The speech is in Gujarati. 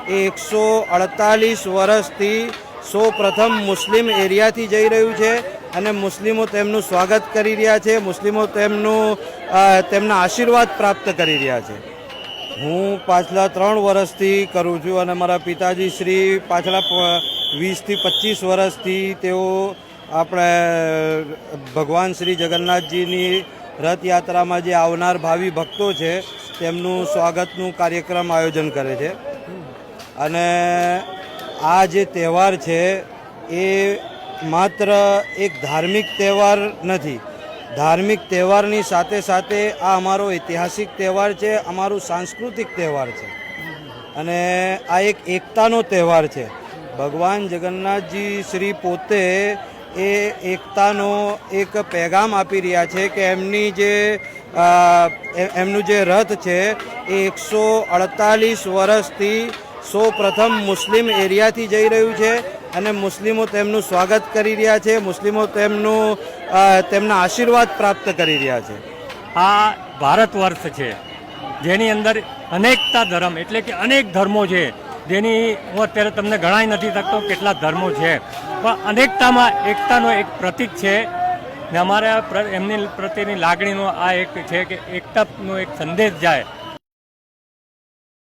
એ 148 વર્ષથી સૌ પ્રથમ મુસ્લિમ એરિયાથી જઈ રહ્યું છે અને મુસ્લિમો તેમનું સ્વાગત કરી રહ્યા છે, મુસ્લિમો તેમના આશીર્વાદ પ્રાપ્ત કરી રહ્યા છે. હું પાછલા 3 વર્ષથી કરું છું અને મારા પિતાજી શ્રી પાછલા 20 થી 25 વર્ષથી તેઓ આપણે ભગવાન શ્રી જગન્નાથજીની રથયાત્રામાં જે આવનાર ભાવિ ભક્તો છે તેમનું સ્વાગતનું કાર્યક્રમ આયોજન કરે છે. અને આ જે તહેવાર છે એ માત્ર એક ધાર્મિક તહેવાર નથી. ધાર્મિક તહેવારની સાથે સાથે આ અમારો ઐતિહાસિક તહેવાર છે, અમારું સાંસ્કૃતિક તહેવાર છે અને આ એક એકતાનો તહેવાર છે. ભગવાન જગન્નાથજી શ્રી પોતે એ એકતાનો એક પેગામ આપી રહ્યા છે કે એમનું જે રથ છે એ 148 વર્ષથી સૌ પ્રથમ મુસ્લિમ એરિયાથી જઈ રહ્યું છે અને મુસ્લિમો તેમનું સ્વાગત કરી રહ્યા છે, મુસ્લિમો તેમના આશીર્વાદ પ્રાપ્ત કરી રહ્યા છે. આ ભારત વર્ષ છે જેની અંદર અનેકતા ધર્મ એટલે કે અનેક ધર્મો છે, જેની હું અત્યારે તમને ગણાઈ નથી શકતો કેટલા ધર્મો છે, પણ અનેકતામાં એકતાનો એક પ્રતીક છે ને અમારા એમની પ્રત્યેની લાગણીનો આ એક છે કે એકતાનો એક સંદેશ જાય